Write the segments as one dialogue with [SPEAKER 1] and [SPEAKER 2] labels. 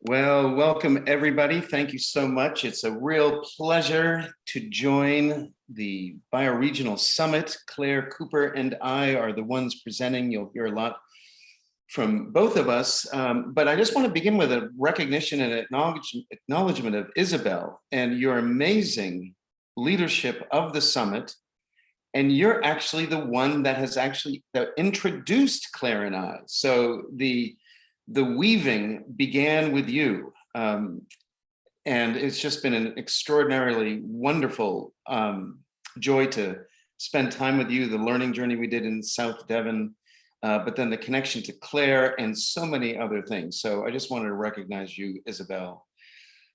[SPEAKER 1] Well, welcome everybody. Thank you so much. It's a real pleasure to join the Bioregional Summit. Claire, Cooper, and I are the ones presenting. You'll hear a lot from both of us, but I just want to begin with a recognition and acknowledgement of Isabel and your amazing leadership of the summit. And you're actually the one that has that introduced Claire and I. So the weaving began with you. And it's just been an extraordinarily wonderful joy to spend time with you, the learning journey we did in South Devon, but then the connection to Claire and so many other things. So I just wanted to recognize you, Isabel,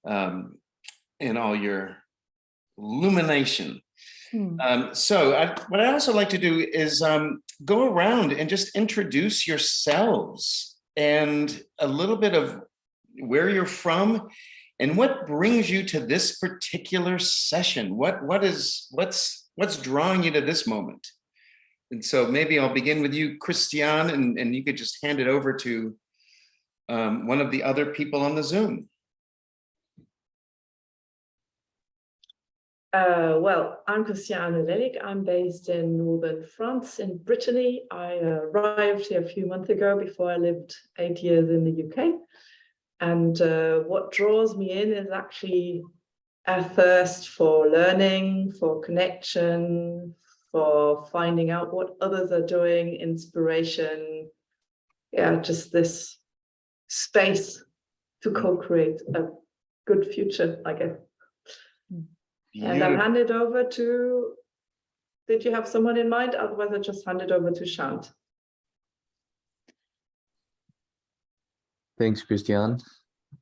[SPEAKER 1] in all your illumination. What I also like to do is go around and just introduce yourselves and a little bit of where you're from and what brings you to this particular session. What's drawing you to this moment? And so maybe I'll begin with you, Christian, and you could just hand it over to one of the other people on the Zoom.
[SPEAKER 2] Well, I'm Christiane Lelig. I'm based in northern France, in Brittany. I arrived here a few months ago before I lived 8 years in the UK. And what draws me in is actually a thirst for learning, for connection, for finding out what others are doing, inspiration. Yeah, just this space to co-create a good future, I guess. And I'll hand it over to, did you have someone in mind? Otherwise, I'll just hand it over to Shant.
[SPEAKER 3] Thanks, Christian.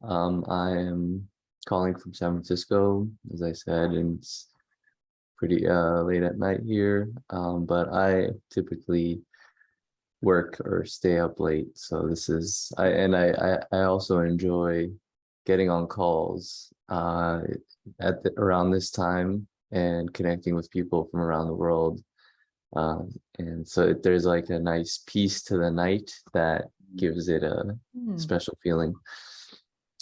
[SPEAKER 3] I am calling from San Francisco, as I said, and it's pretty late at night here, but I typically work or stay up late. So this is, I also enjoy getting on calls around this time and connecting with people from around the world. And so there's like a nice peace to the night that gives it a special feeling.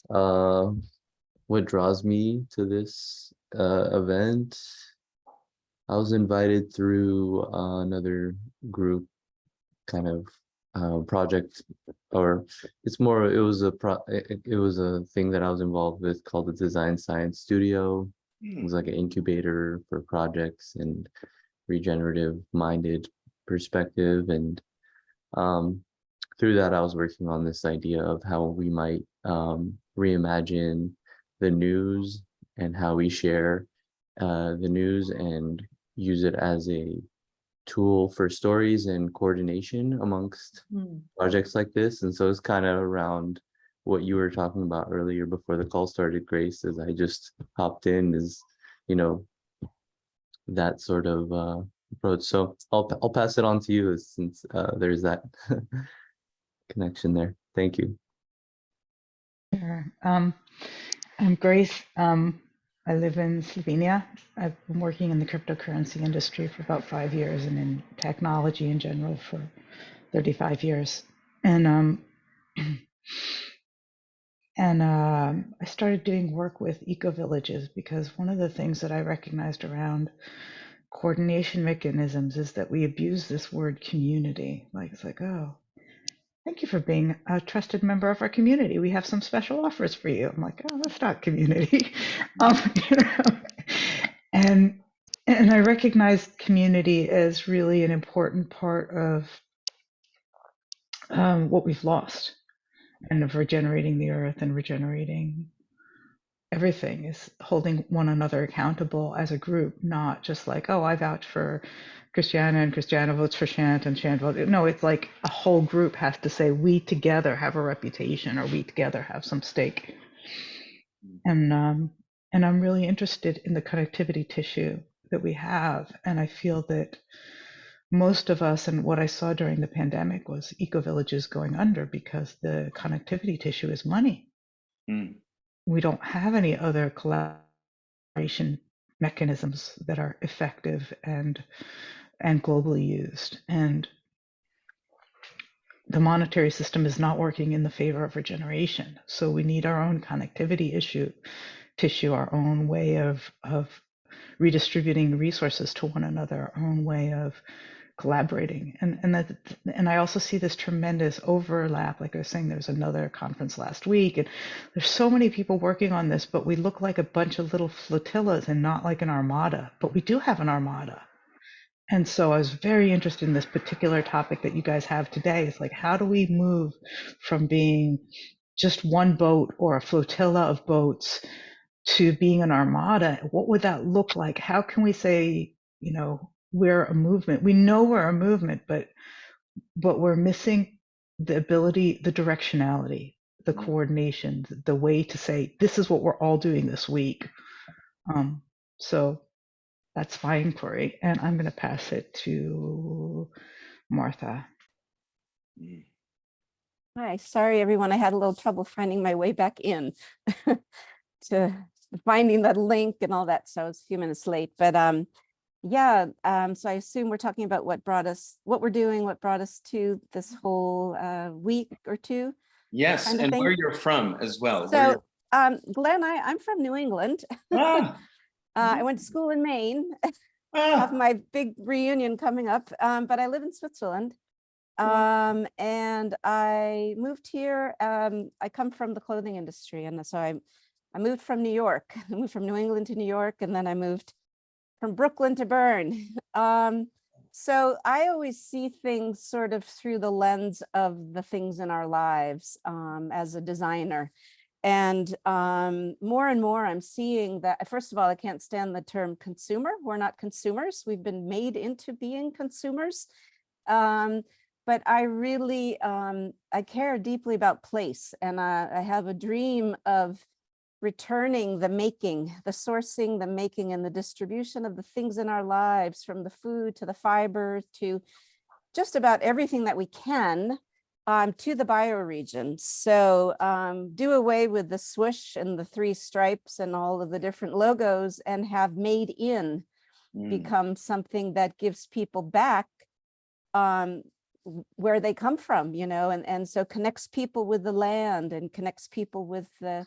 [SPEAKER 3] What draws me to this event? I was invited through another group kind of project, or it was a thing that I was involved with called the Design Science Studio. It was like an incubator for projects and regenerative minded perspective, and through that I was working on this idea of how we might reimagine the news and how we share the news and use it as a tool for stories and coordination amongst projects like this. And so it's kind of around what you were talking about earlier before the call started, Grace, as I just hopped in, is, that sort of approach. So I'll pass it on to you, since there's that connection there. Thank you.
[SPEAKER 4] Sure. I'm Grace. I live in Slovenia. I've been working in the cryptocurrency industry for about 5 years, and in technology in general for 35 years. And I started doing work with eco-villages because one of the things that I recognized around coordination mechanisms is that we abuse this word community. Like, it's like, oh, thank you for being a trusted member of our community. We have some special offers for you. I'm like, oh, that's not community. And I recognize community as really an important part of what we've lost, and of regenerating the earth and regenerating everything, is holding one another accountable as a group, not just like, oh, I vouch for Christiana and Christiana votes for Shant and Shant votes. No, it's like a whole group has to say, we together have a reputation, or we together have some stake. And I'm really interested in the connectivity tissue that we have. And I feel that most of us, and what I saw during the pandemic, was eco-villages going under because the connectivity tissue is money. We don't have any other collaboration mechanisms that are effective and globally used. And the monetary system is not working in the favor of regeneration. So we need our own connectivity tissue, our own way of redistributing resources to one another, our own way of collaborating. And I also see this tremendous overlap. Like I was saying, there was another conference last week, and there's so many people working on this, but we look like a bunch of little flotillas and not like an armada. But we do have an armada. And so I was very interested in this particular topic that you guys have today. It's like, how do we move from being just one boat or a flotilla of boats to being an armada? What would that look like? How can we say, you know, we're a movement? We know we're a movement, but we're missing the ability, the directionality, the coordination, the way to say, this is what we're all doing this week. So that's my inquiry, and I'm going to pass it to Martha.
[SPEAKER 5] Hi, sorry everyone, I had a little trouble finding my way back in to finding that link and all that, so I was a few minutes late. But yeah, so I assume we're talking about what we're doing, what brought us to this whole week or two.
[SPEAKER 1] Yes, and where you're from as well.
[SPEAKER 5] So Glenn, I'm from New England.
[SPEAKER 1] Ah.
[SPEAKER 5] I went to school in Maine. Have my big reunion coming up, but I live in Switzerland. And I moved here. I come from the clothing industry, and so I moved from New York. I moved from New England to New York, and then I moved from Brooklyn to Bern. So I always see things sort of through the lens of the things in our lives as a designer. And more and more I'm seeing that, first of all, I can't stand the term consumer. We're not consumers. We've been made into being consumers. But I really, I care deeply about place. And I have a dream of returning the making, the sourcing, the making, and the distribution of the things in our lives, from the food to the fiber to just about everything that we can, to the bioregion. So do away with the swoosh and the 3 stripes and all of the different logos, and have made in become something that gives people back where they come from, you know, and so connects people with the land and connects people with the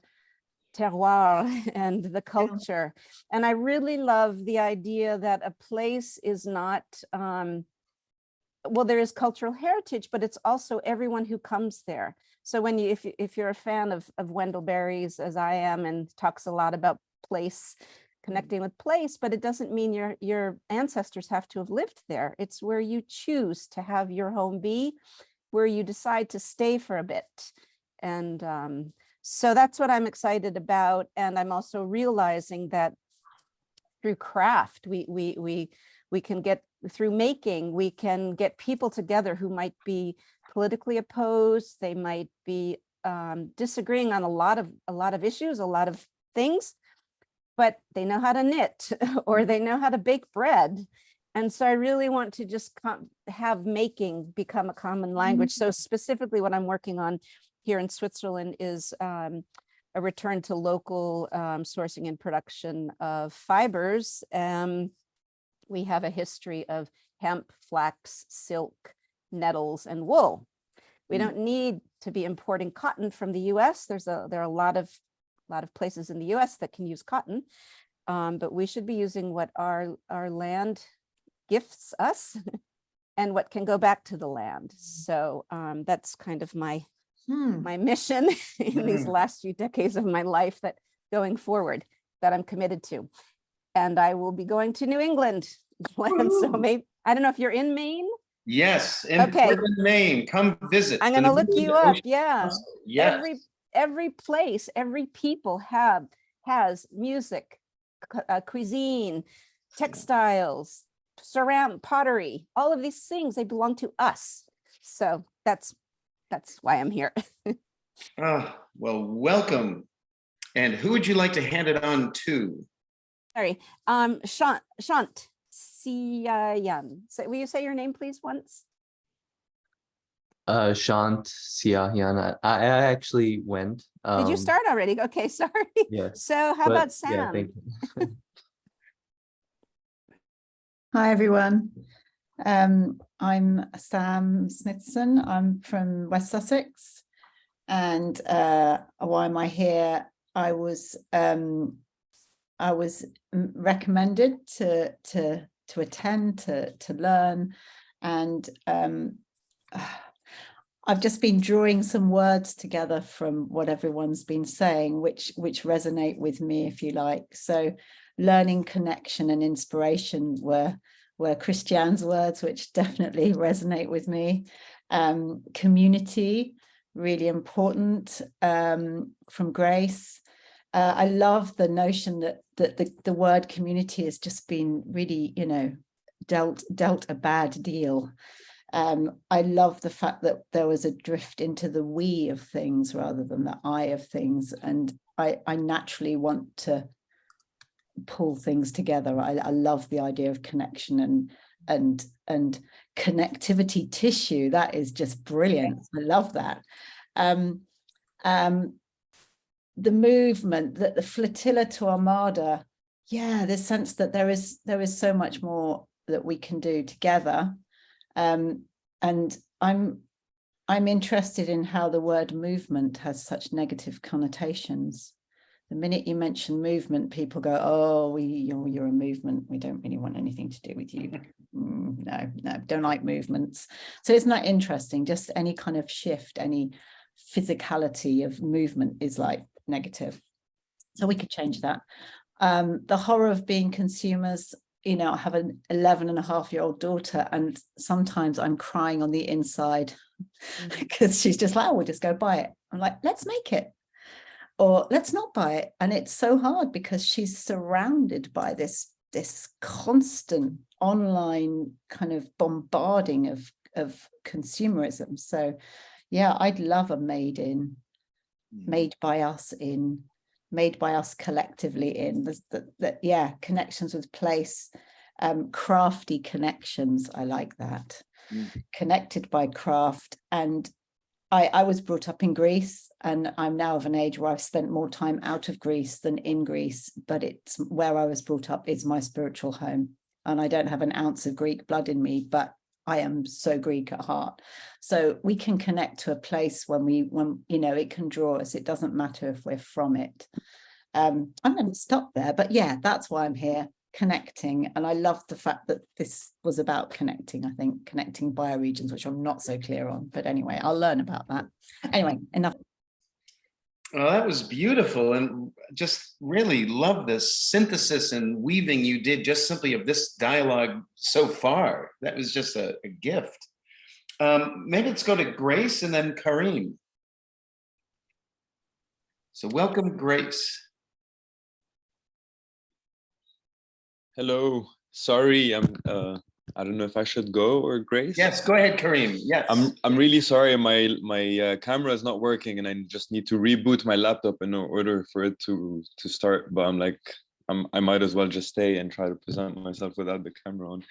[SPEAKER 5] terroir and the culture. And I really love the idea that a place is not, well, there is cultural heritage, but it's also everyone who comes there. So when you, if you're a fan of Wendell Berry's, as I am, and talks a lot about place, connecting with place, but it doesn't mean your ancestors have to have lived there. It's where you choose to have your home be, where you decide to stay for a bit. And so that's what I'm excited about. And I'm also realizing that through craft, we can get, through making, we can get people together who might be politically opposed. They might be disagreeing on a lot of issues, a lot of things, but they know how to knit or they know how to bake bread. And so I really want to just have making become a common language. So specifically what I'm working on here in Switzerland is a return to local sourcing and production of fibers. We have a history of hemp, flax, silk, nettles, and wool. We don't need to be importing cotton from the US. There are a lot of places in the US that can use cotton, but we should be using what our land gifts us and what can go back to the land. So that's kind of my mission in these last few decades of my life, that going forward, that I'm committed to. And I will be going to New England. So maybe, I don't know if you're in Maine.
[SPEAKER 1] Yes, in
[SPEAKER 5] Okay.
[SPEAKER 1] Maine. Come visit.
[SPEAKER 5] I'm going to look you up. Yeah.
[SPEAKER 1] Yes.
[SPEAKER 5] Every place, every people has music, cuisine, textiles, ceramic, pottery, all of these things, they belong to us. So that's why I'm here.
[SPEAKER 1] Oh, well, welcome. And who would you like to hand it on to?
[SPEAKER 5] Sorry, Shant Siayan. So will you say your name, please, once?
[SPEAKER 3] Shant Siahian. I actually went.
[SPEAKER 5] Did you start already? Okay, sorry.
[SPEAKER 3] Yeah.
[SPEAKER 5] So how about Sam?
[SPEAKER 3] Yeah, thank you.
[SPEAKER 6] Hi, everyone. I'm Sam Smithson. I'm from West Sussex, and why am I here? I was recommended to attend, to learn, and I've just been drawing some words together from what everyone's been saying, which resonate with me, if you like. So learning, connection, and inspiration were Christiane's words, which definitely resonate with me. Community, really important, from Grace. I love the notion that the word community has just been really, dealt a bad deal. I love the fact that there was a drift into the we of things rather than the I of things. And I naturally want to pull things together. I love the idea of connection and connectivity tissue. That is just brilliant. I love that. The movement, that the flotilla to Armada, yeah, this sense that there is so much more that we can do together. And I'm interested in how the word movement has such negative connotations. The minute you mention movement, people go, "Oh, you're a movement. We don't really want anything to do with you." No, don't like movements. So isn't that interesting? Just any kind of shift, any physicality of movement is like negative. So we could change that. The horror of being consumers. I have an 11-and-a-half-year-old daughter, and sometimes I'm crying on the inside because she's just like, "Oh, we'll just go buy it." I'm like, "Let's make it," or "Let's not buy it." And it's so hard because she's surrounded by this constant online kind of bombarding of consumerism. So yeah, I'd love a made by us in, made by us collectively in. Yeah, connections with place, crafty connections. I like that. Connected by craft. And I was brought up in Greece, and I'm now of an age where I've spent more time out of Greece than in Greece, but it's where I was brought up is my spiritual home. And I don't have an ounce of Greek blood in me, but I am so Greek at heart. So we can connect to a place when it can draw us. It doesn't matter if we're from it. I'm going to stop there, but yeah, that's why I'm here, connecting. And I love the fact that this was about connecting, I think, connecting bioregions, which I'm not so clear on, but anyway, I'll learn about that. Anyway, enough.
[SPEAKER 1] Well, that was beautiful, and just really love this synthesis and weaving you did just simply of this dialogue so far. That was just a gift. Maybe let's go to Grace and then Kareem. So welcome, Grace.
[SPEAKER 7] Hello. Sorry, I don't know if I should go or Grace.
[SPEAKER 1] Yes, go ahead, Kareem. Yes.
[SPEAKER 7] I'm really sorry. My camera is not working, and I just need to reboot my laptop in order for it to start. But I might as well just stay and try to present myself without the camera on.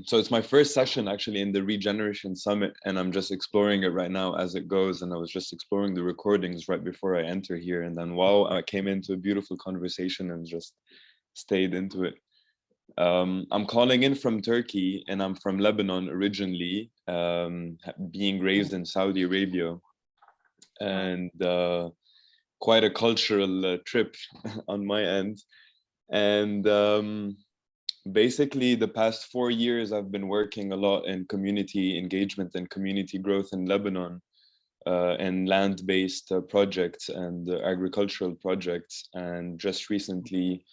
[SPEAKER 7] So it's my first session actually in the Regeneration Summit, and I'm just exploring it right now as it goes. And I was just exploring the recordings right before I enter here, and then wow, I came into a beautiful conversation and just stayed into it. I'm calling in from Turkey, and I'm from Lebanon originally, being raised in Saudi Arabia, and quite a cultural trip on my end. And basically, the past 4 years, I've been working a lot in community engagement and community growth in Lebanon, and land-based projects and agricultural projects. And just recently,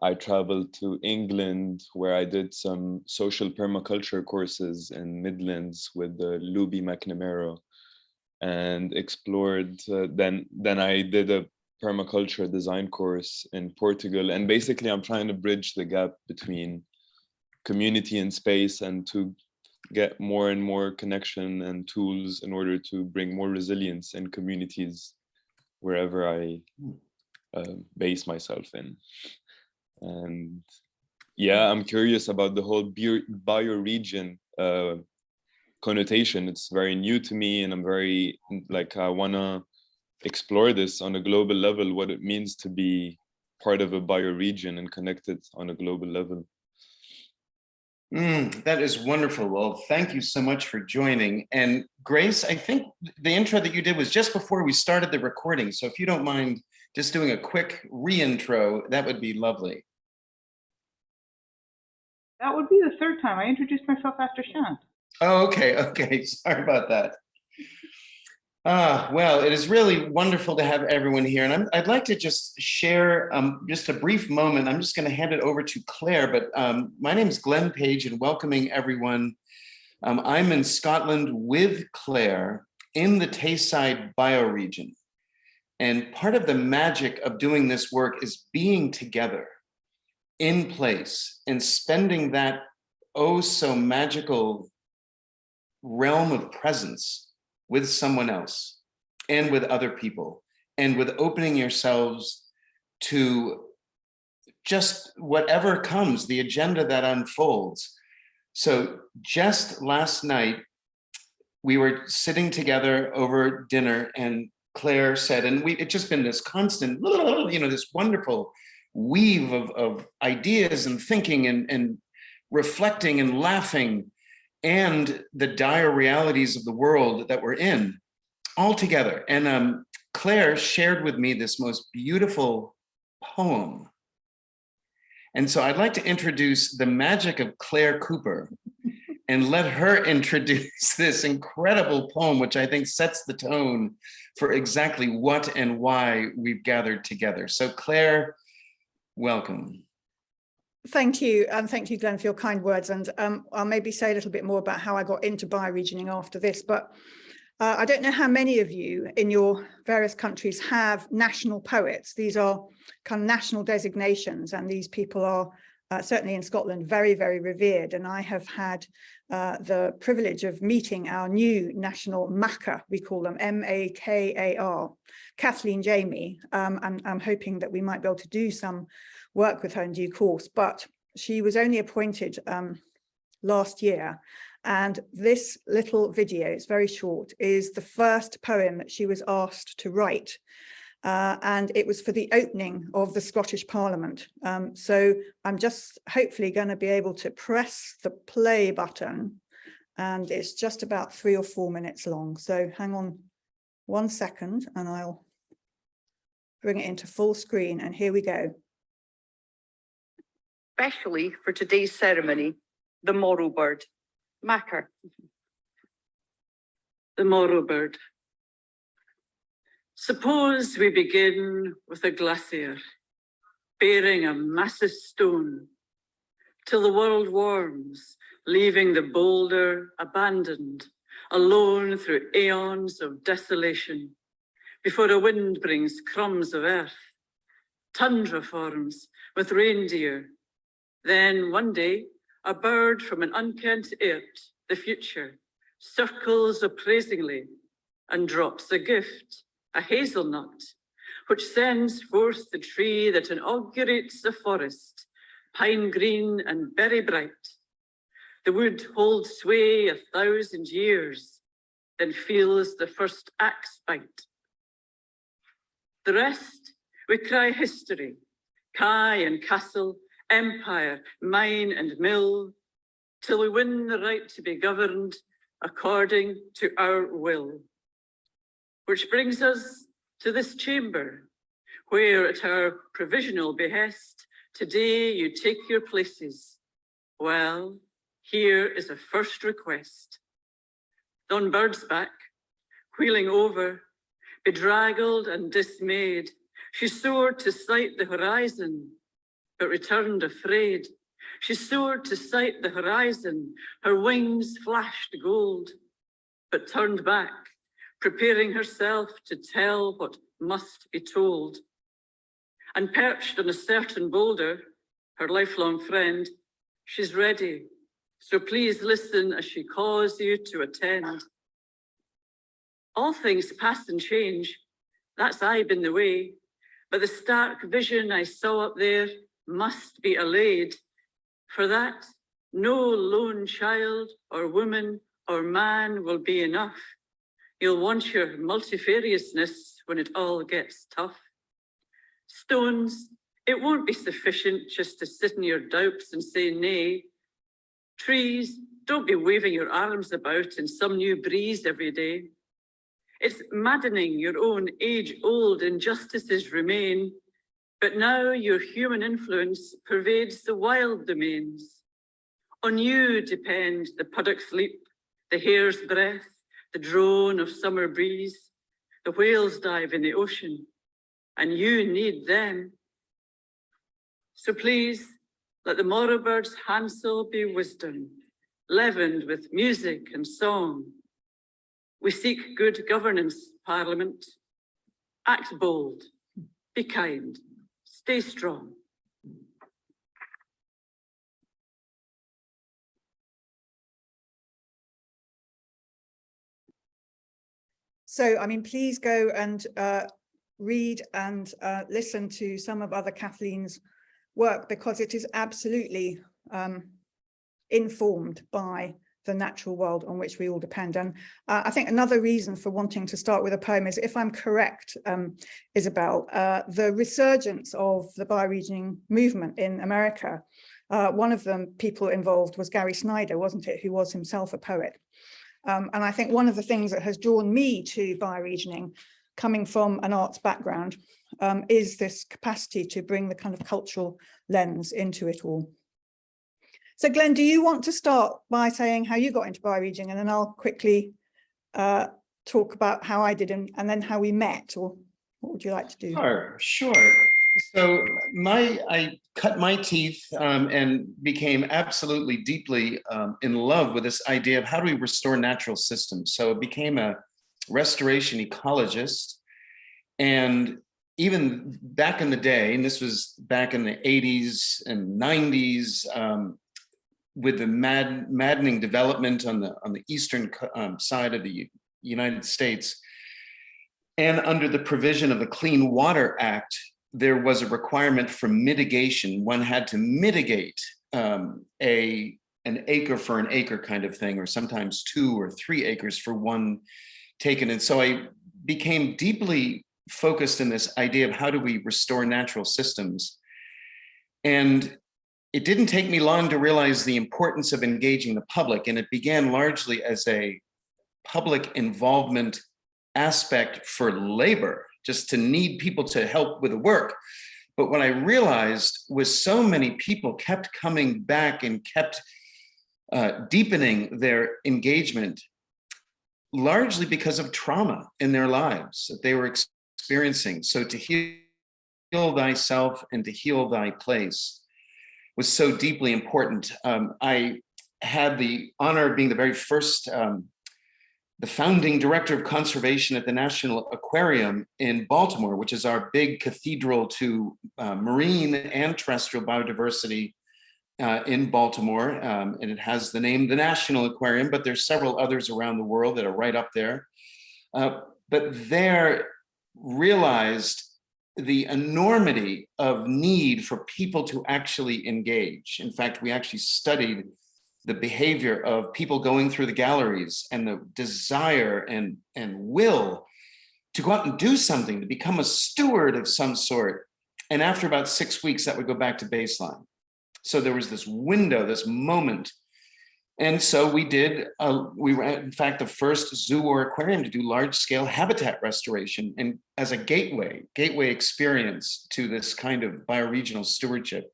[SPEAKER 7] I traveled to England, where I did some social permaculture courses in Midlands with Luby McNamara, and explored. Then I did a permaculture design course in Portugal. And basically, I'm trying to bridge the gap between community and space, and to get more and more connection and tools in order to bring more resilience in communities wherever I base myself in. And yeah, I'm curious about the whole bioregion connotation. It's very new to me, and I'm very I want to explore this on a global level, what it means to be part of a bioregion and connected on a global level.
[SPEAKER 1] That is wonderful. Well, thank you so much for joining. And Grace, I think the intro that you did was just before we started the recording. So if you don't mind just doing a quick re-intro, that would be lovely.
[SPEAKER 4] That would be the third time. I introduced myself after Shant.
[SPEAKER 1] Oh, okay. Okay. Sorry about that. Well, it is really wonderful to have everyone here. And I'd like to just share just a brief moment. I'm just going to hand it over to Claire, but my name is Glenn Page and welcoming everyone. I'm in Scotland with Claire in the Tayside bioregion. And part of the magic of doing this work is being together in place and spending that oh so magical realm of presence with someone else and with other people and with opening yourselves to just whatever comes, the agenda that unfolds. So just last night, we were sitting together over dinner and Claire said, and it's just been this constant, this wonderful weave of ideas and thinking and reflecting and laughing and the dire realities of the world that we're in all together. And Claire shared with me this most beautiful poem. And so I'd like to introduce the magic of Clare Cooper and let her introduce this incredible poem, which I think sets the tone for exactly what and why we've gathered together. So Claire, welcome.
[SPEAKER 8] Thank you, and thank you, Glenn, for your kind words. And I'll maybe say a little bit more about how I got into bioregioning after this, but I don't know how many of you in your various countries have national poets. These are kind of national designations, and these people are certainly in Scotland very, very revered. And I have had the privilege of meeting our new national Makar, we call them M-A-K-A-R, Kathleen Jamie, and I'm hoping that we might be able to do some work with her in due course, but she was only appointed last year. And this little video, it's very short, is the first poem that she was asked to write. And it was for the opening of the Scottish Parliament. So I'm just hopefully going to be able to press the play button, and it's just about 3 or 4 minutes long. So hang on 1 second and I'll bring it into full screen, and here we go.
[SPEAKER 9] Especially for today's ceremony, the morrow bird, Makar. The morrow bird. Suppose we begin with a glacier, bearing a massive stone, till the world warms, leaving the boulder abandoned, alone through aeons of desolation, before a wind brings crumbs of earth, tundra forms with reindeer. Then one day, a bird from an unkent earth, the future, circles appraisingly and drops a gift, a hazelnut, which sends forth the tree that inaugurates the forest, pine green and berry bright. The wood holds sway 1,000 years, then feels the first axe bite. The rest, we cry history, Kai and castle, empire, mine and mill, till we win the right to be governed according to our will. Which brings us to this chamber, where at our provisional behest, today you take your places. Well, here is a first request. On Bird's back, wheeling over, bedraggled and dismayed, she soared to sight the horizon, but returned afraid. She soared to sight the horizon, her wings flashed gold, but turned back, preparing herself to tell what must be told. And perched on a certain boulder, her lifelong friend, she's ready, so please listen as she calls you to attend. All things pass and change, that's aye been the way, but the stark vision I saw up there must be allayed. For that, no lone child or woman or man will be enough. You'll want your multifariousness when it all gets tough. Stones, it won't be sufficient just to sit in your doubt and say nay. Trees, don't be waving your arms about in some new breeze every day. It's maddening your own age-old injustices remain, but now your human influence pervades the wild domains. On you depend the puddock's leap, the hare's breath, the drone of summer breeze, the whales dive in the ocean, and you need them. So please, let the Morrowbird's hansel be wisdom, leavened with music and song. We seek good governance, Parliament. Act bold, be kind, stay strong.
[SPEAKER 8] So, I mean, please go and read and listen to some of other Kathleen's work, because it is absolutely informed by the natural world on which we all depend. And I think another reason for wanting to start with a poem is, if I'm correct, Isabel, the resurgence of the bioregioning movement in America. One of the people involved was Gary Snyder, wasn't it, who was himself a poet. And I think one of the things that has drawn me to bioregioning, coming from an arts background, is this capacity to bring the kind of cultural lens into it all. So Glenn, do you want to start by saying how you got into bioregioning, and then I'll quickly talk about how I did and then how we met, or what would you like to do?
[SPEAKER 1] Sure. So I cut my teeth and became absolutely deeply in love with this idea of how do we restore natural systems. So I became a restoration ecologist. And even back in the day, and this was back in the 80s and 90s, with the maddening development on the eastern side of the United States, and under the provision of the Clean Water Act, there was a requirement for mitigation. One had to mitigate an acre for an acre kind of thing, or sometimes 2 or 3 acres for one taken. And so I became deeply focused in this idea of how do we restore natural systems. And it didn't take me long to realize the importance of engaging the public. And it began largely as a public involvement aspect for labor, just to need people to help with the work. But what I realized was so many people kept coming back and kept deepening their engagement, largely because of trauma in their lives that they were experiencing. So to heal thyself and to heal thy place was so deeply important. I had the honor of being the very first the founding director of conservation at the National Aquarium in Baltimore, which is our big cathedral to marine and terrestrial biodiversity in Baltimore. And it has the name, the National Aquarium, but there's several others around the world that are right up there. But there realized the enormity of need for people to actually engage. In fact, we actually studied the behavior of people going through the galleries and the desire and will to go out and do something, to become a steward of some sort. And after about 6 weeks, that would go back to baseline. So there was this window, this moment. And so we were in fact the first zoo or aquarium to do large scale habitat restoration, and as a gateway experience to this kind of bioregional stewardship.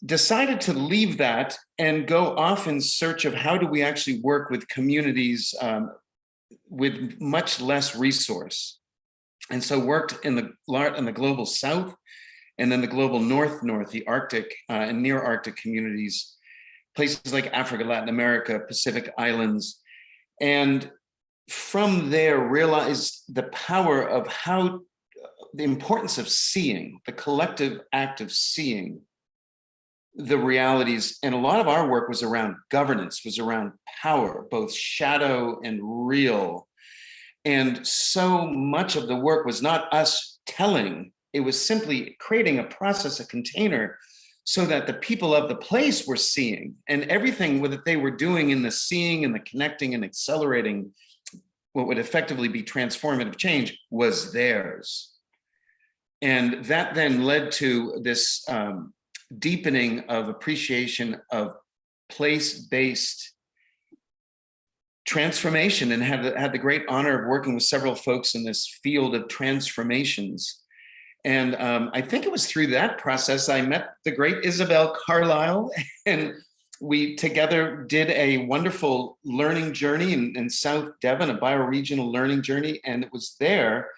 [SPEAKER 1] Decided to leave that and go off in search of how do we actually work with communities with much less resource. And so worked in the global south, and then the global north, the Arctic and near Arctic communities, places like Africa, Latin America, Pacific Islands. And from there realized the power of how the importance of seeing, the collective act of seeing the realities. And a lot of our work was around governance, was around power, both shadow and real. And so much of the work was not us telling, it was simply creating a process, a container, so that the people of the place were seeing, and everything that they were doing in the seeing and the connecting and accelerating what would effectively be transformative change was theirs. And that then led to this deepening of appreciation of place-based transformation, and had the great honor of working with several folks in this field of transformations. And I think it was through that process I met the great Isabel Carlisle, and we together did a wonderful learning journey in South Devon, a bioregional learning journey. And it was there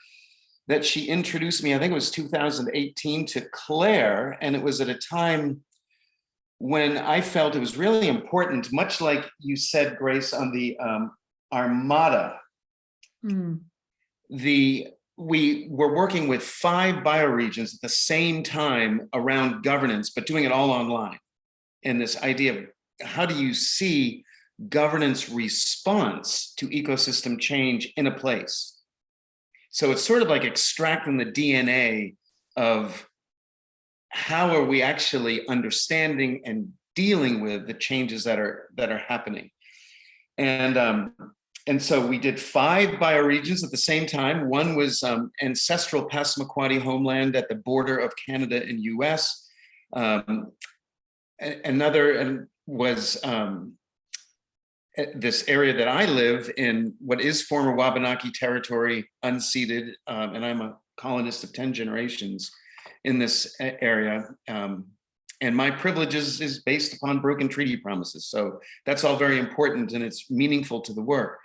[SPEAKER 1] that she introduced me, I think it was 2018, to Clare. And it was at a time when I felt it was really important, much like you said, Grace, on the Armada. We were working with 5 bioregions at the same time around governance, but doing it all online. And this idea of how do you see governance response to ecosystem change in a place? So it's sort of like extracting the DNA of how are we actually understanding and dealing with the changes that are happening. And so we did 5 bioregions at the same time. One was ancestral Passamaquoddy homeland at the border of Canada and US. Another was this area that I live in, what is former Wabanaki territory, unceded, and I'm a colonist of 10 generations in this area. And my privileges is based upon broken treaty promises. So that's all very important and it's meaningful to the work.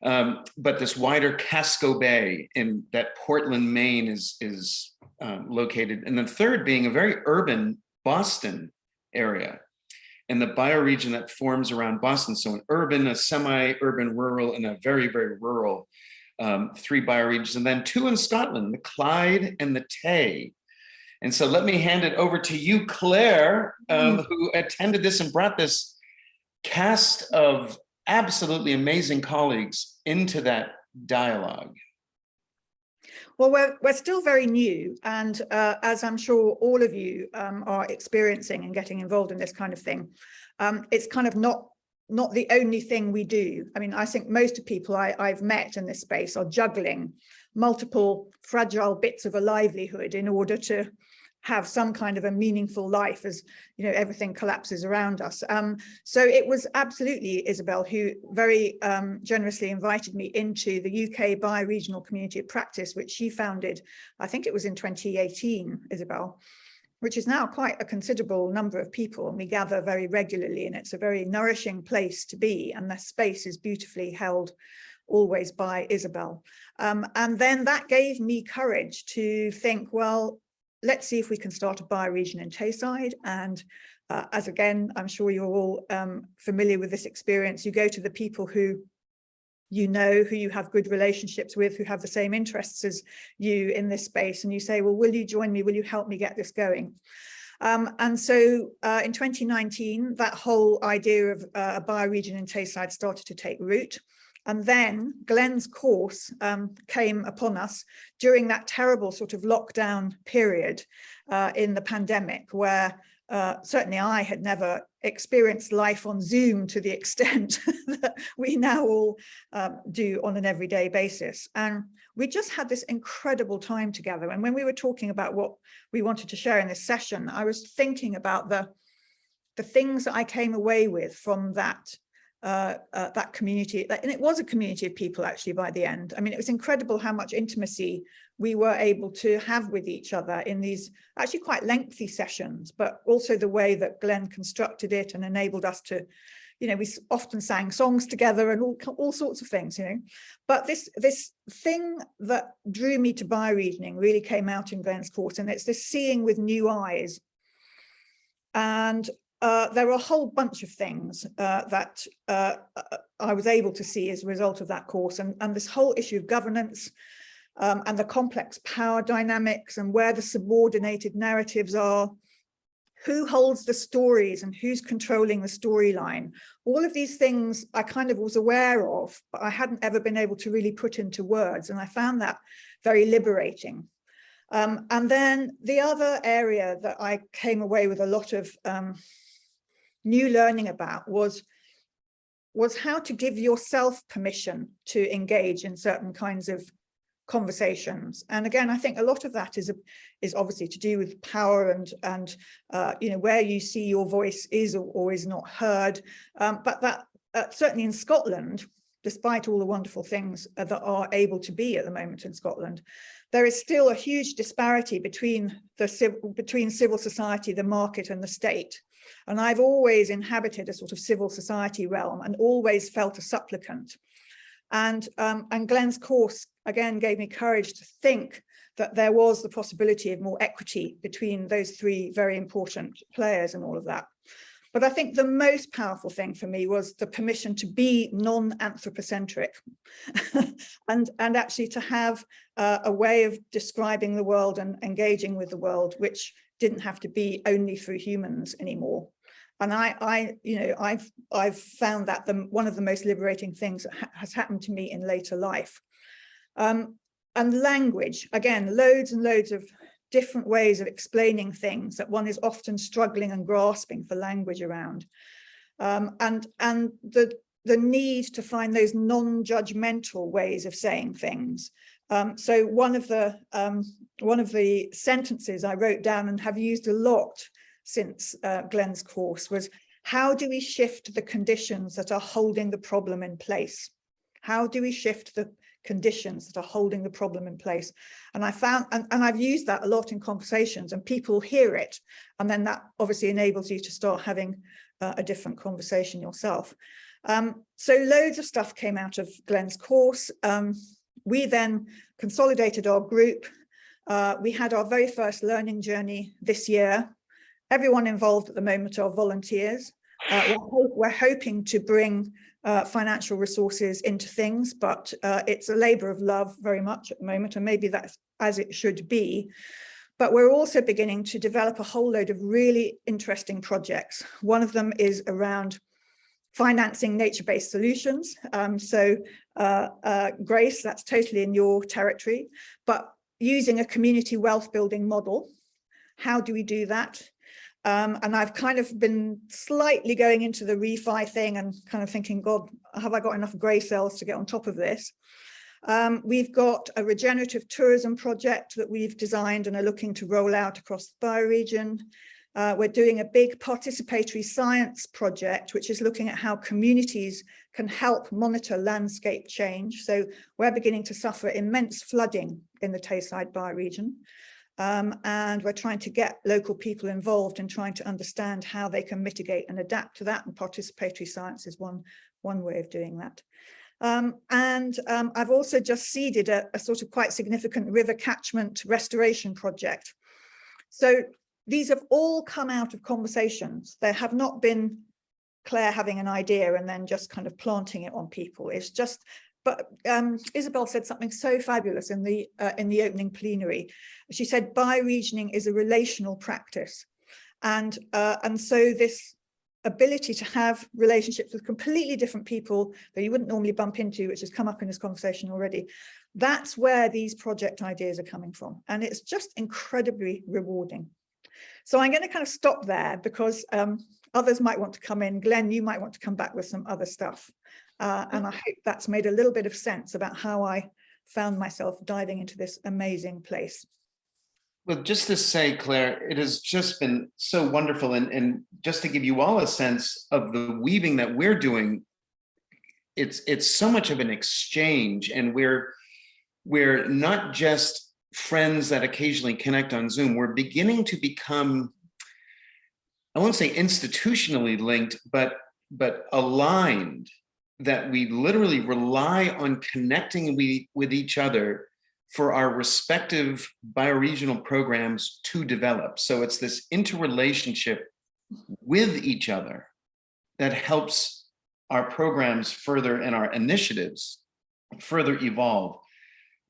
[SPEAKER 1] But this wider Casco Bay in that Portland, Maine is located. And the third being a very urban Boston area and the bioregion that forms around Boston. So an urban, a semi-urban, rural, and a very, very rural 3 bioregions. And then 2 in Scotland, the Clyde and the Tay. And so let me hand it over to you, Claire, who attended this and brought this cast of absolutely amazing colleagues into that dialogue.
[SPEAKER 8] Well, we're still very new, and as I'm sure all of you are experiencing and getting involved in this kind of thing, it's kind of not the only thing we do. I mean, I think most of people I've met in this space are juggling multiple fragile bits of a livelihood in order to have some kind of a meaningful life as, you know, everything collapses around us. So it was absolutely Isabel who very generously invited me into the UK Bioregional Community of Practice, which she founded, I think it was in 2018, Isabel, which is now quite a considerable number of people, and we gather very regularly, and it's a very nourishing place to be, and the space is beautifully held always by Isabel. And then that gave me courage to think, well, let's see if we can start a bioregion in Tayside. And as again, I'm sure you're all familiar with this experience, you go to the people who you know, who you have good relationships with, who have the same interests as you in this space, and you say, well, will you join me? Will you help me get this going? And so in 2019, that whole idea of a bioregion in Tayside started to take root. And then Glenn's course came upon us during that terrible sort of lockdown period in the pandemic, where certainly I had never experienced life on Zoom to the extent that we now all do on an everyday basis. And we just had this incredible time together. And when we were talking about what we wanted to share in this session, I was thinking about the things that I came away with from that community, and it was a community of people actually by the end. I mean, it was incredible how much intimacy we were able to have with each other in these actually quite lengthy sessions, but also the way that Glenn constructed it and enabled us to, you know, we often sang songs together and all sorts of things, you know. But this thing that drew me to bioregioning really came out in Glenn's course, and it's this seeing with new eyes. And there are a whole bunch of things that I was able to see as a result of that course, and this whole issue of governance and the complex power dynamics and where the subordinated narratives are, who holds the stories and who's controlling the storyline. All of these things I kind of was aware of, but I hadn't ever been able to really put into words, and I found that very liberating. And then the other area that I came away with a lot of new learning about was how to give yourself permission to engage in certain kinds of conversations. And again, I think a lot of that is obviously to do with power and you know, where you see your voice is or is not heard. But that certainly in Scotland, despite all the wonderful things that are able to be at the moment in Scotland, there is still a huge disparity between civil society, the market, and the state. And I've always inhabited a sort of civil society realm and always felt a supplicant. And Glenn's course again gave me courage to think that there was the possibility of more equity between those three very important players and all of that. But I think the most powerful thing for me was the permission to be non-anthropocentric and actually to have a way of describing the world and engaging with the world, which didn't have to be only through humans anymore. And I've found that one of the most liberating things that has happened to me in later life. And language, again, loads and loads of different ways of explaining things that one is often struggling and grasping for language around. And the need to find those non-judgmental ways of saying things. So one of the sentences I wrote down and have used a lot since Glenn's course was, how do we shift the conditions that are holding the problem in place? How do we shift the conditions that are holding the problem in place? And I found, and I've used that a lot in conversations, and people hear it, and then that obviously enables you to start having a different conversation yourself. So loads of stuff came out of Glenn's course. We then consolidated our group. We had our very first learning journey this year. Everyone involved at the moment are volunteers. We're hoping to bring financial resources into things, but it's a labor of love very much at the moment, and maybe that's as it should be. But we're also beginning to develop a whole load of really interesting projects. One of them is around financing nature-based solutions. Grace, that's totally in your territory, but using a community wealth building model. How do we do that? And I've kind of been slightly going into the refi thing and kind of thinking, God, have I got enough grey cells to get on top of this? We've got a regenerative tourism project that we've designed and are looking to roll out across the bioregion. We're doing a big participatory science project, which is looking at how communities can help monitor landscape change. So we're beginning to suffer immense flooding in the Tayside bioregion. And we're trying to get local people involved in trying to understand how they can mitigate and adapt to that. And participatory science is one way of doing that. I've also just seeded a sort of quite significant river catchment restoration project. So these have all come out of conversations. There have not been Claire having an idea and then just kind of planting it on people. It's just, but Isabel said something so fabulous in the opening plenary. She said bioregioning is a relational practice, and so this ability to have relationships with completely different people that you wouldn't normally bump into, which has come up in this conversation already, that's where these project ideas are coming from, and it's just incredibly rewarding. So I'm going to kind of stop there because others might want to come in. Glenn, you might want to come back with some other stuff. And I hope that's made a little bit of sense about how I found myself diving into this amazing place.
[SPEAKER 1] Well, just to say, Claire, it has just been so wonderful. And just to give you all a sense of the weaving that we're doing, it's so much of an exchange, and we're not just friends that occasionally connect on Zoom. We're beginning to become, I won't say institutionally linked, but aligned, that we literally rely on connecting with each other for our respective bioregional programs to develop. So it's this interrelationship with each other that helps our programs further and our initiatives further evolve.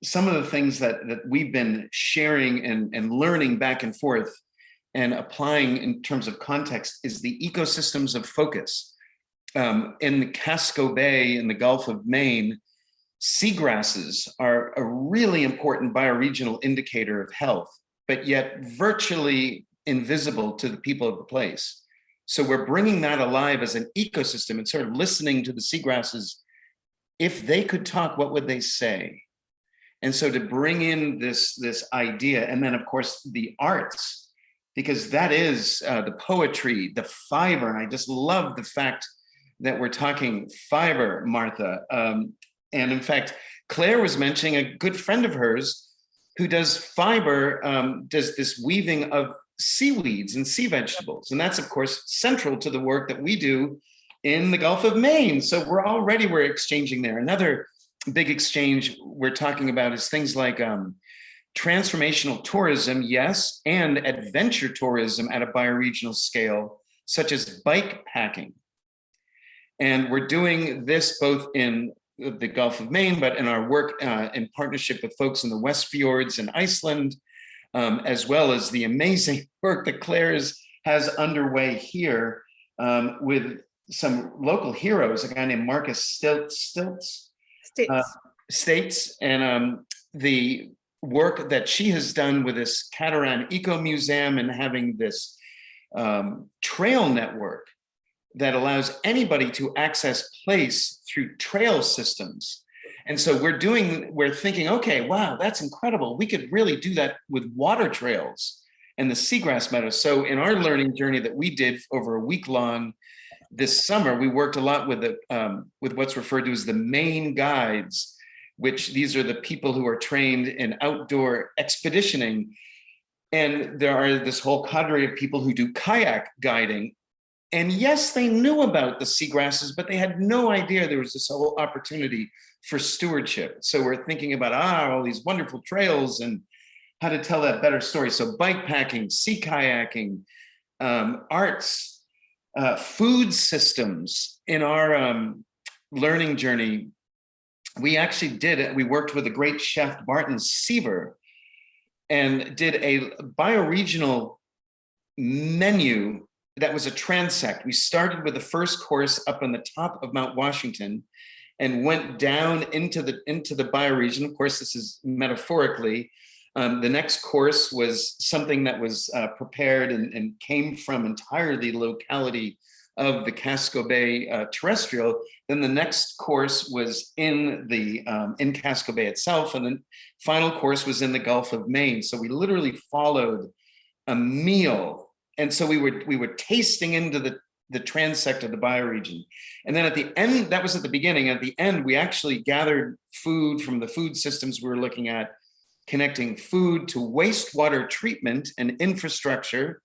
[SPEAKER 1] Some of the things that we've been sharing and learning back and forth and applying in terms of context is the ecosystems of focus. In the Casco Bay in the Gulf of Maine, seagrasses are a really important bioregional indicator of health, but yet virtually invisible to the people of the place. So we're bringing that alive as an ecosystem and sort of listening to the seagrasses. If they could talk, what would they say? And so to bring in this idea, and then of course the arts, because that is the poetry, the fiber. And I just love the fact that we're talking fiber, Martha. And in fact, Claire was mentioning a good friend of hers who does fiber, does this weaving of seaweeds and sea vegetables. And that's of course central to the work that we do in the Gulf of Maine. So we're exchanging there. Another big exchange we're talking about is things like transformational tourism, yes, and adventure tourism at a bioregional scale, such as bike packing. And we're doing this both in the Gulf of Maine, but in our work in partnership with folks in the Westfjords in Iceland, as well as the amazing work that Claire has underway here with some local heroes, a guy named Marcus States, and the work that she has done with this Cateran Ecomuseum and having this trail network that allows anybody to access place through trail systems. And so we're thinking, okay, wow, that's incredible. We could really do that with water trails and the seagrass meadows. So in our learning journey that we did over a week long this summer, we worked a lot with what's referred to as the Maine guides, which these are the people who are trained in outdoor expeditioning. And there are this whole cadre of people who do kayak guiding. And yes, they knew about the seagrasses, but they had no idea there was this whole opportunity for stewardship. So we're thinking about all these wonderful trails and how to tell that better story. So bike packing, sea kayaking, arts, food systems. In our learning journey, we worked with a great chef, Martin Seaver, and did a bioregional menu that was a transect. We started with the first course up on the top of Mount Washington and went down into the bioregion. Of course, this is metaphorically. The next course was something that was prepared and came from entirely the locality of the Casco Bay terrestrial. Then the next course was in Casco Bay itself, and the final course was in the Gulf of Maine. So we literally followed a meal. And so we were tasting into the transect of the bioregion. And then at the end, that was at the beginning. At the end, we actually gathered food from the food systems we were looking at, connecting food to wastewater treatment and infrastructure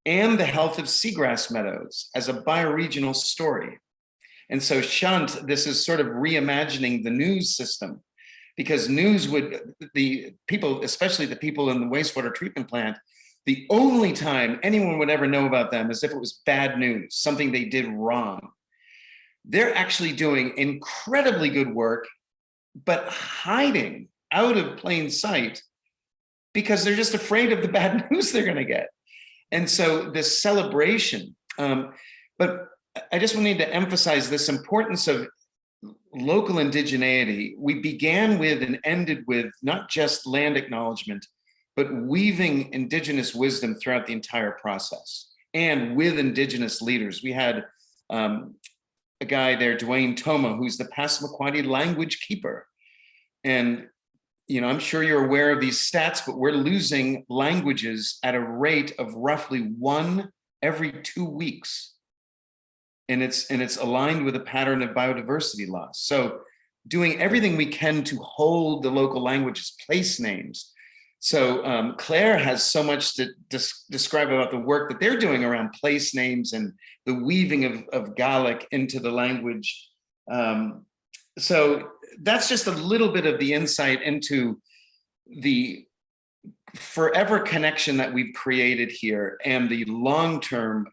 [SPEAKER 1] and the health of seagrass meadows as a bioregional story. And so Shant, this is sort of reimagining the news system, because the people, especially the people in the wastewater treatment plant, the only time anyone would ever know about them is if it was bad news, something they did wrong. They're actually doing incredibly good work, but hiding out of plain sight because they're just afraid of the bad news they're going to get. And so this celebration, but I just wanted to emphasize this importance of local indigeneity. We began with and ended with not just land acknowledgement, but weaving indigenous wisdom throughout the entire process and with indigenous leaders. We had a guy there, Dwayne Toma, who's the Passamaquoddy language keeper. And I'm sure you're aware of these stats, but we're losing languages at a rate of roughly 1 every 2 weeks. And it's aligned with a pattern of biodiversity loss. So doing everything we can to hold the local languages, place names. So Claire has so much to describe about the work that they're doing around place names and the weaving of Gaelic into the language. So that's just a little bit of the insight into the forever connection that we've created here and the long-term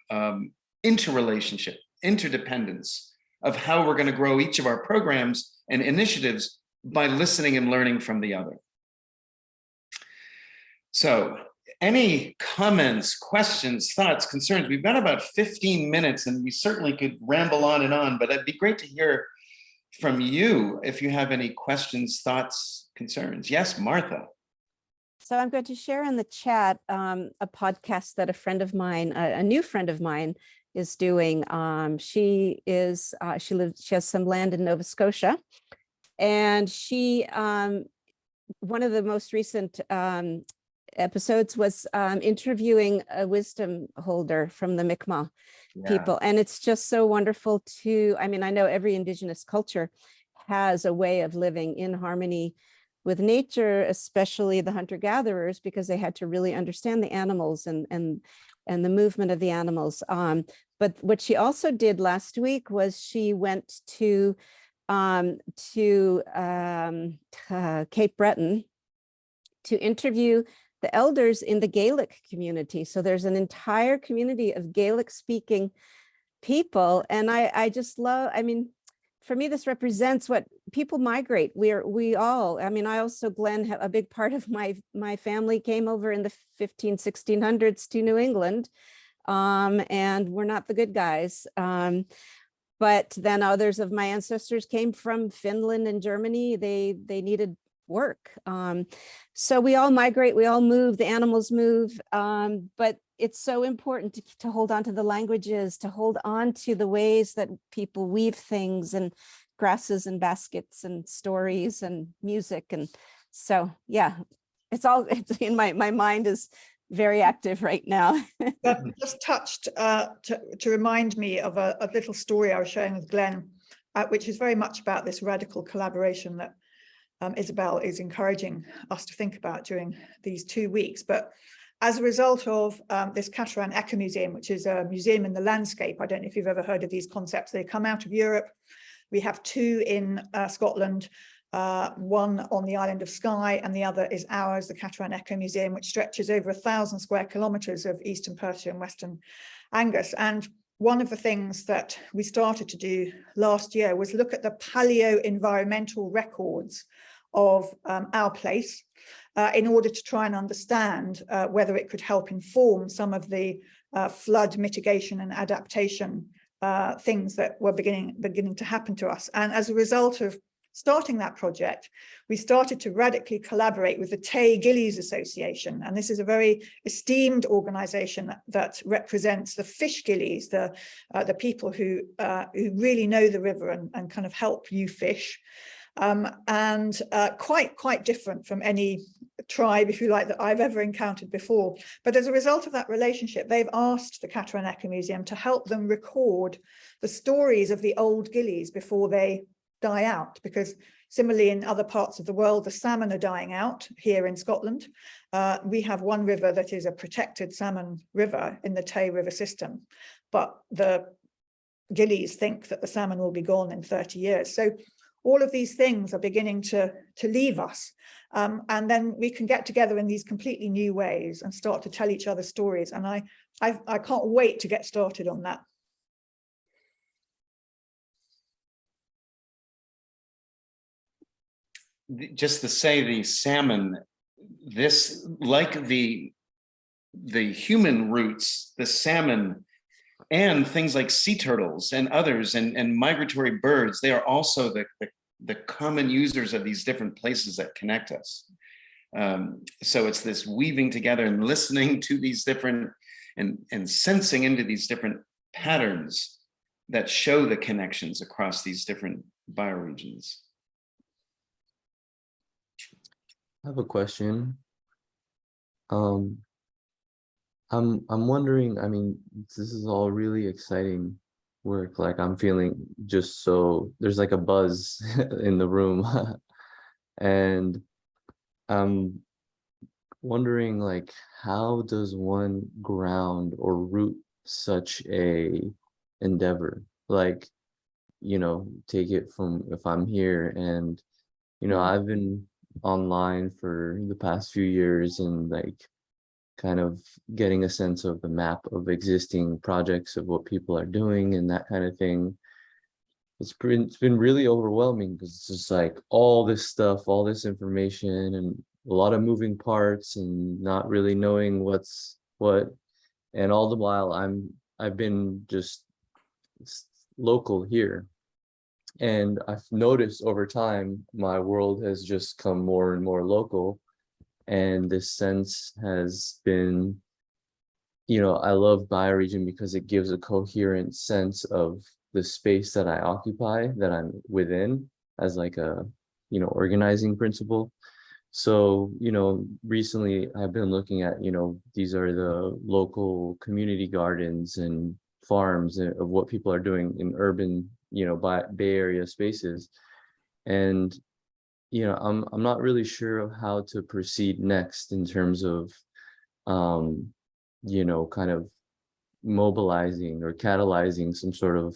[SPEAKER 1] interrelationship, interdependence of how we're going to grow each of our programs and initiatives by listening and learning from the other. So any comments, questions, thoughts, concerns? We've got about 15 minutes and we certainly could ramble on and on, but it'd be great to hear from you if you have any questions, thoughts, concerns. Yes, Martha.
[SPEAKER 5] So I'm going to share in the chat a podcast that a friend of mine, a new friend of mine, is doing. She has some land in Nova Scotia, and she one of the most recent episodes was interviewing a wisdom holder from the Mi'kmaq people. And it's just so wonderful to, I mean, I know every Indigenous culture has a way of living in harmony with nature, especially the hunter-gatherers, because they had to really understand the animals and the movement of the animals. But what she also did last week was she went to Cape Breton to interview the elders in the Gaelic community. So there's an entire community of Gaelic speaking people. And I just love, I mean, for me, this represents what people migrate. We all, I mean, I also, Glenn, have a big part of my family came over in the 1600s to New England. And we're not the good guys. But then others of my ancestors came from Finland and Germany. They needed work. So we all migrate, we all move, the animals move, but it's so important to hold on to the languages, to hold on to the ways that people weave things and grasses and baskets and stories and music. And so, yeah, it's in my mind is very active right now.
[SPEAKER 8] That just touched to remind me of a little story I was sharing with Glenn, which is very much about this radical collaboration that Isabel is encouraging us to think about during these 2 weeks. But as a result of this Cateran Ecomuseum, which is a museum in the landscape, I don't know if you've ever heard of these concepts. They come out of Europe. We have 2 in Scotland, one on the island of Skye, and the other is ours, the Cateran Ecomuseum, which stretches over 1,000 square kilometres of Eastern Perthshire and Western Angus. And one of the things that we started to do last year was look at the paleo-environmental records of our place in order to try and understand whether it could help inform some of the flood mitigation and adaptation things that were beginning to happen to us. And as a result of starting that project, we started to radically collaborate with the Tay Gillies Association. And this is a very esteemed organization that represents the fish gillies, the people who really know the river and kind of help you fish. And quite different from any tribe, if you like, that I've ever encountered before. But as a result of that relationship, they've asked the Cateran Ecomuseum to help them record the stories of the old gillies before they die out, because similarly in other parts of the world, the salmon are dying out. Here in Scotland, we have one river that is a protected salmon river in the Tay River system, but the gillies think that the salmon will be gone in 30 years. So all of these things are beginning to leave us. And then we can get together in these completely new ways and start to tell each other stories. And I can't wait to get started on that.
[SPEAKER 1] Just to say, the salmon, this, like the human roots, the salmon and things like sea turtles and others and migratory birds, they are also the common users of these different places that connect us. So it's this weaving together and listening to these different and sensing into these different patterns that show the connections across these different bioregions.
[SPEAKER 3] I have a question. I'm wondering, I mean, this is all really exciting work. Like, I'm feeling just so, there's like a buzz in the room. And I'm wondering, like, how does one ground or root such a endeavor? Like, you know, take it from, if I'm here and, you know, I've been online for the past few years and like kind of getting a sense of the map of existing projects of what people are doing and that kind of thing. It's been really overwhelming because it's just like all this stuff, all this information and a lot of moving parts and not really knowing what's what. And all the while I've been just local here. And I've noticed over time, my world has just come more and more local. And this sense has been, you know, I love Bioregion because it gives a coherent sense of the space that I occupy, that I'm within, as like a, you know, organizing principle. So, recently I've been looking at, these are the local community gardens and farms of what people are doing in urban, Bay Area spaces. And, I'm not really sure of how to proceed next in terms of, kind of mobilizing or catalyzing some sort of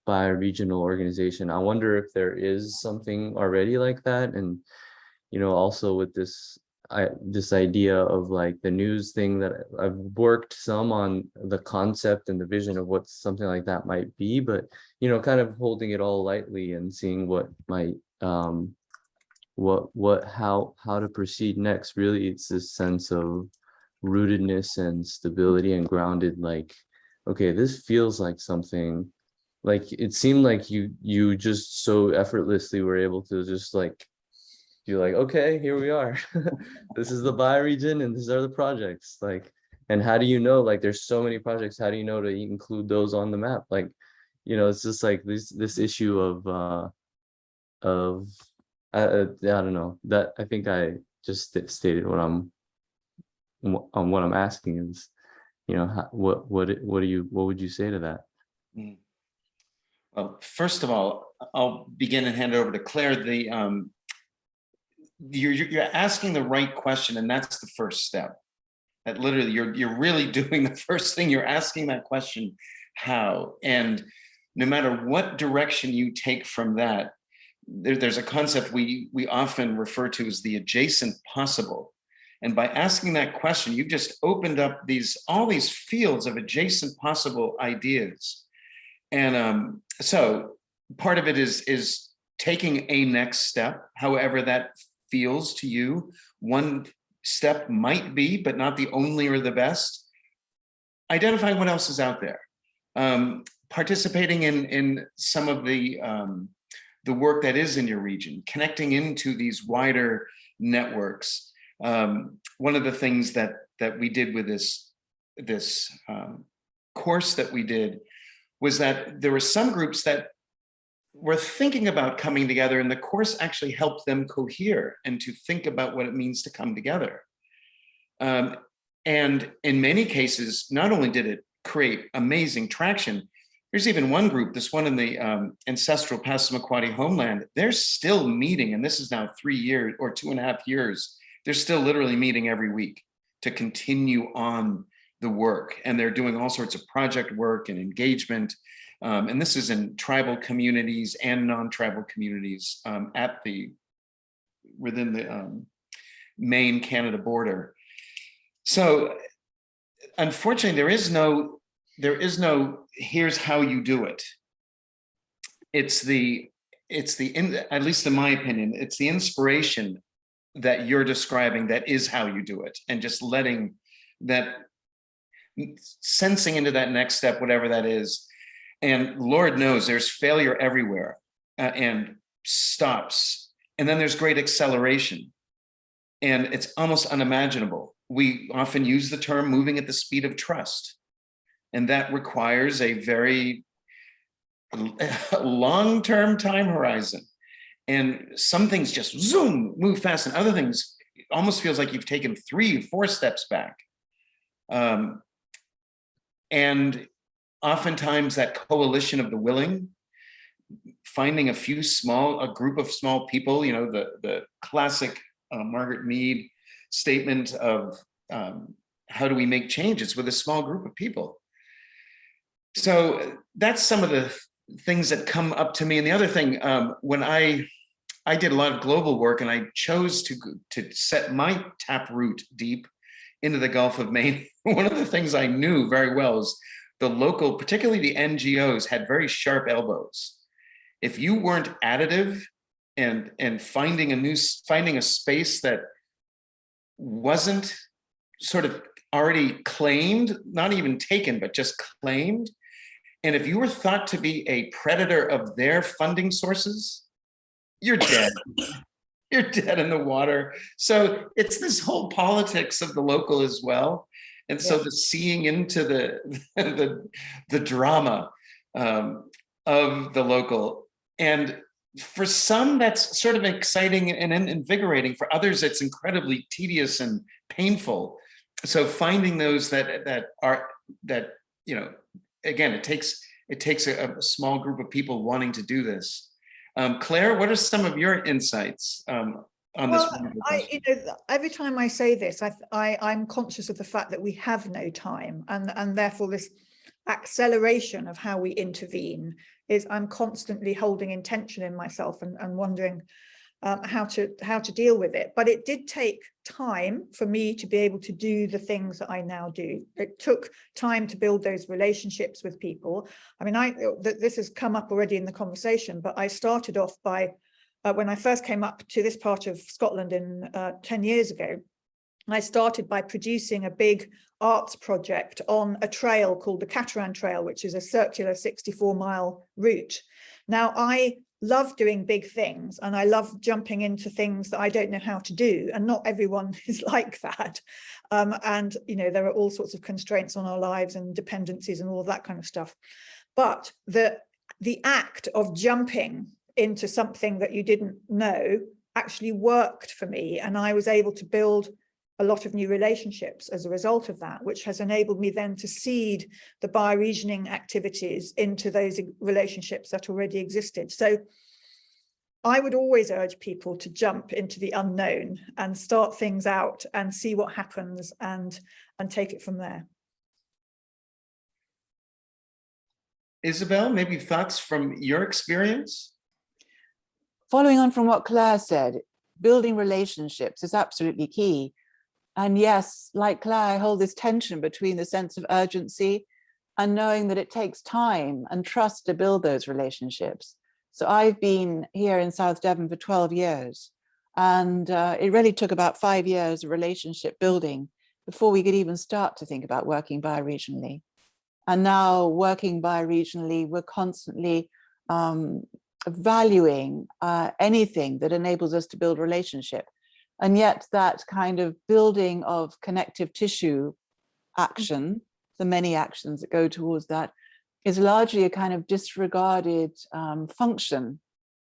[SPEAKER 3] bioregional organization. I wonder if there is something already like that. And also with this idea of like the news thing, that I've worked some on the concept and the vision of what something like that might be, but kind of holding it all lightly and seeing what might how to proceed next. Really, it's this sense of rootedness and stability and grounded, like, okay, this feels like something. Like it seemed like you just so effortlessly were able to just like, you're like, okay, here we are. This is the bioregion and these are the projects. Like, and how do you know, like, there's so many projects, how do you know to include those on the map? Like, it's just like this issue of I don't know, that I think I just stated what I'm asking is, what would you say to that?
[SPEAKER 1] Well, first of all, I'll begin and hand it over to Claire. You're asking the right question, and that's the first step. That literally you're really doing the first thing. You're asking that question, how? And no matter what direction you take from that, there's a concept we often refer to as the adjacent possible. And by asking that question, you've just opened up all these fields of adjacent possible ideas. And so part of it is taking a next step, however that feels to you. One step might be, but not the only or the best. Identifying what else is out there. Participating in some of the work that is in your region, connecting into these wider networks. One of the things that we did with this course that we did was that there were some groups that were thinking about coming together, and the course actually helped them cohere and to think about what it means to come together. And in many cases, not only did it create amazing traction, there's even one group, this one in the ancestral Passamaquoddy homeland, they're still meeting, and this is now 3 years or 2.5 years. They're still literally meeting every week to continue on the work. And they're doing all sorts of project work and engagement. And this is in tribal communities and non-tribal communities within the Maine-Canada border. So unfortunately, there is no here's how you do it. It's at least in my opinion, it's the inspiration that you're describing that is how you do it, and just letting that, sensing into that next step, whatever that is. And Lord knows there's failure everywhere and stops. And then there's great acceleration. And it's almost unimaginable. We often use the term moving at the speed of trust. And that requires a very long-term time horizon. And some things just zoom, move fast, and other things, it almost feels like you've taken 3 or 4 steps back. And oftentimes that coalition of the willing, finding a group of small people, the classic Margaret Mead statement of how do we make changes with a small group of people. So that's some of the things that come up to me. And the other thing, when I did a lot of global work, and I chose to set my taproot deep into the Gulf of Maine, one of the things I knew very well is the local, particularly the NGOs, had very sharp elbows. If you weren't additive and finding a space that wasn't sort of already claimed, not even taken, but just claimed, and if you were thought to be a predator of their funding sources, you're dead. You're dead in the water. So it's this whole politics of the local as well. And so the seeing into the drama of the local, and for some, that's sort of exciting and invigorating. For others, it's incredibly tedious and painful. So finding those that you know, again, it takes a small group of people wanting to do this. Claire, what are some of your insights on this?
[SPEAKER 8] Every time I say this, I'm conscious of the fact that we have no time, and therefore this acceleration of how we intervene is, I'm constantly holding intention in myself and wondering how to deal with it. But it did take time for me to be able to do the things that I now do. It took time to build those relationships with people. I mean, this has come up already in the conversation, but I started off by, when I first came up to this part of Scotland 10 years ago, I started by producing a big arts project on a trail called the Cateran Trail, which is a circular 64-mile route. Now, I love doing big things, and I love jumping into things that I don't know how to do, and not everyone is like that. And you know, there are all sorts of constraints on our lives and dependencies and all of that kind of stuff. But the act of jumping into something that you didn't know actually worked for me, and I was able to build a lot of new relationships as a result of that, which has enabled me then to seed the bioregioning activities into those relationships that already existed. So I would always urge people to jump into the unknown and start things out and see what happens and take it from there.
[SPEAKER 1] Isabel, maybe thoughts from your experience?
[SPEAKER 10] Following on from what Claire said, building relationships is absolutely key. And yes, like Claire, I hold this tension between the sense of urgency and knowing that it takes time and trust to build those relationships. So I've been here in South Devon for 12 years, and it really took about 5 years of relationship building before we could even start to think about working bioregionally. And now working bioregionally, we're constantly valuing anything that enables us to build relationship. And yet that kind of building of connective tissue action, the many actions that go towards that, is largely a kind of disregarded function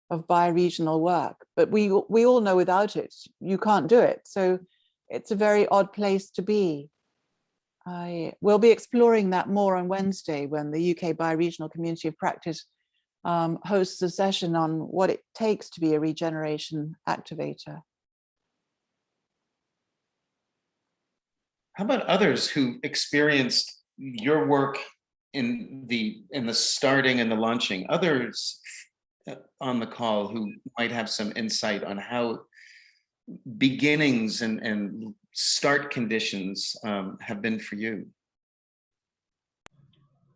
[SPEAKER 10] of bioregional work. But we all know without it, you can't do it. So it's a very odd place to be. We'll be exploring that more on Wednesday when the UK Bioregional Community of Practice hosts a session on what it takes to be a regeneration activator.
[SPEAKER 1] How about others who experienced your work in the starting and the launching? Others on the call who might have some insight on how beginnings and start conditions have been for you?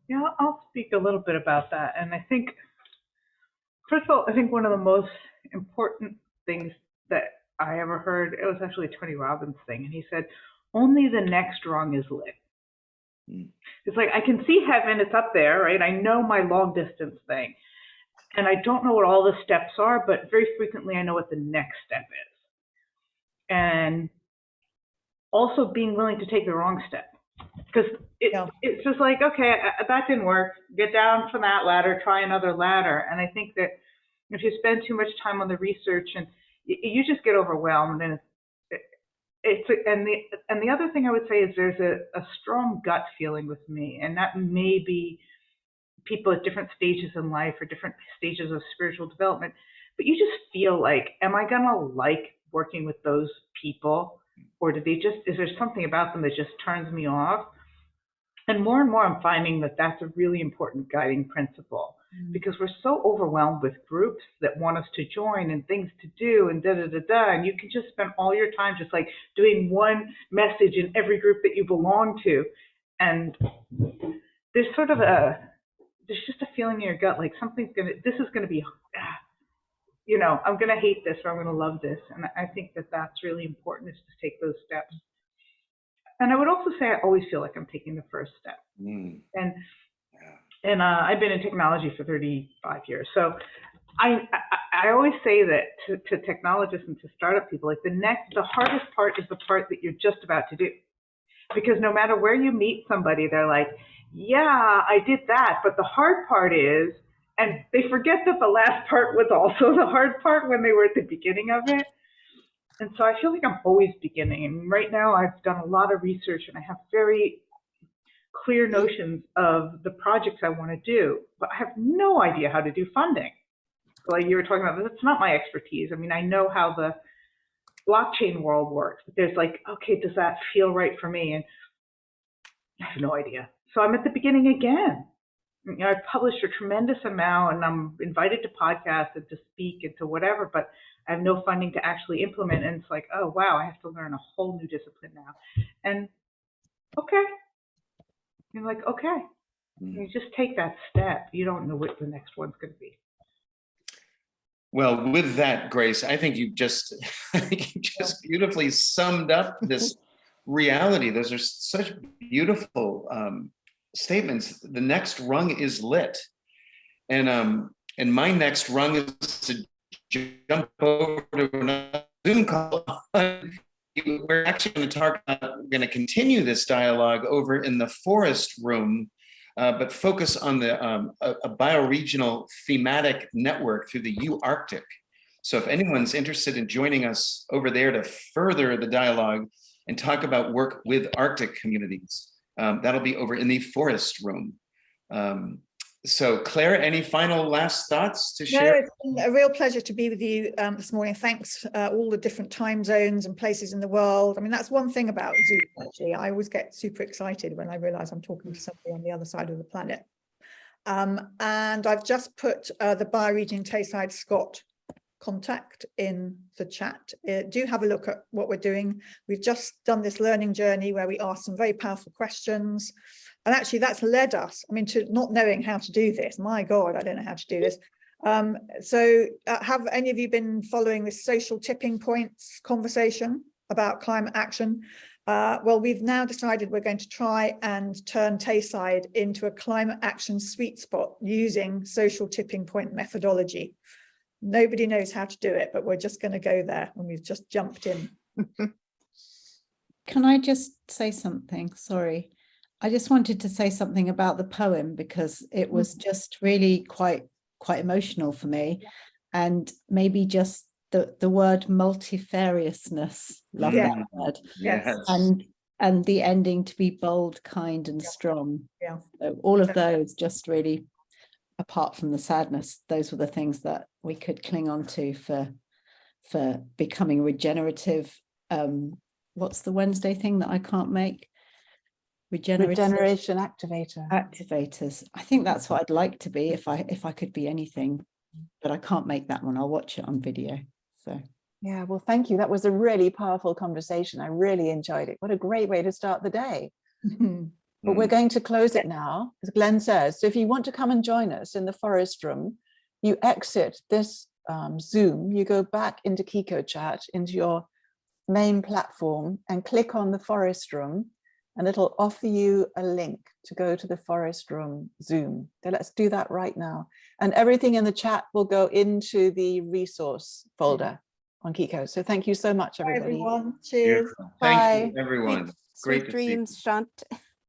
[SPEAKER 4] Yeah, I'll speak a little bit about that. And I think, first of all, I think one of the most important things that I ever heard, it was actually a Tony Robbins thing, and he said, only the next rung is lit. It's like, I can see heaven, it's up there, right? I know my long distance thing, and I don't know what all the steps are, but very frequently I know what the next step is. And also being willing to take the wrong step, because it's just like, okay, that didn't work, get down from that ladder, try another ladder. And I think that if you spend too much time on the research, and you just get overwhelmed, and and the other thing I would say is there's a strong gut feeling with me, and that may be people at different stages in life or different stages of spiritual development, but you just feel like, am I gonna like working with those people, or is there something about them that just turns me off? And more I'm finding that that's a really important guiding principle, because we're so overwhelmed with groups that want us to join and things to do and and you can just spend all your time just like doing one message in every group that you belong to, and there's sort of there's just a feeling in your gut like this is gonna be, you know, I'm gonna hate this or I'm gonna love this. And I think that that's really important, is to take those steps. And I would also say I always feel like I'm taking the first step. And I've been in technology for 35 years. So I always say that to technologists and to startup people, like the hardest part is the part that you're just about to do. Because no matter where you meet somebody, they're like, yeah, I did that, but the hard part is, And they forget that the last part was also the hard part when they were at the beginning of it. And so I feel like I'm always beginning. And right now I've done a lot of research and I have very clear notions of the projects I want to do, but I have no idea how to do funding. Like you were talking about, that's not my expertise. I mean, I know how the blockchain world works, but there's like, okay, does that feel right for me? And I have no idea. So I'm at the beginning again. You know, I've published a tremendous amount and I'm invited to podcasts and to speak and to whatever, but I have no funding to actually implement. And it's like, oh, wow, I have to learn a whole new discipline now. And okay. You're like, okay, you just take that step. You don't know what the next one's going to be.
[SPEAKER 1] Well, with that, Grace, I think you just beautifully summed up this reality. Those are such beautiful statements. The next rung is lit, and my next rung is to jump over to another Zoom call. We're actually going to continue this dialogue over in the forest room, but focus on the a bioregional thematic network through the U-Arctic. So if anyone's interested in joining us over there to further the dialogue and talk about work with Arctic communities, that'll be over in the forest room. So Claire, any final last thoughts to share?
[SPEAKER 8] No, it's been a real pleasure to be with you this morning. Thanks all the different time zones and places in the world. I mean, that's one thing about Zoom, actually. I always get super excited when I realize I'm talking to somebody on the other side of the planet. And I've just put the Bioregioining Tayside Scott contact in the chat. Do have a look at what we're doing. We've just done this learning journey where we asked some very powerful questions. And actually that's led us, I mean, to not knowing how to do this. My God, I don't know how to do this. So have any of you been following this social tipping points conversation about climate action? Well, we've now decided we're going to try and turn Tayside into a climate action sweet spot using social tipping point methodology. Nobody knows how to do it, but we're just going to go there and we've just jumped in.
[SPEAKER 6] Can I just say something? Sorry. I just wanted to say something about the poem because it was just really quite emotional for me, and maybe just the word multifariousness. Love that word.
[SPEAKER 1] Yes.
[SPEAKER 6] And the ending to be bold, kind, and strong.
[SPEAKER 8] Yeah.
[SPEAKER 6] So all of those just really, apart from the sadness, those were the things that we could cling on to for becoming regenerative. What's the Wednesday thing that I can't make?
[SPEAKER 10] Regeneration
[SPEAKER 6] activators. I think that's what I'd like to be if I could be anything, but I can't make that one. I'll watch it on video. So
[SPEAKER 10] yeah, well, thank you. That was a really powerful conversation. I really enjoyed it. What a great way to start the day. But we're going to close it now, as Glenn says. So if you want to come and join us in the forest room, you exit this Zoom, you go back into Kiko chat, into your main platform, and click on the forest room, and it'll offer you a link to go to the forest room Zoom. So let's do that right now. And everything in the chat will go into the resource folder on Kiko. So thank you so much, everybody.
[SPEAKER 8] Bye, everyone. Cheers.
[SPEAKER 1] Thank you, everyone.
[SPEAKER 5] Sweet dreams, Shant.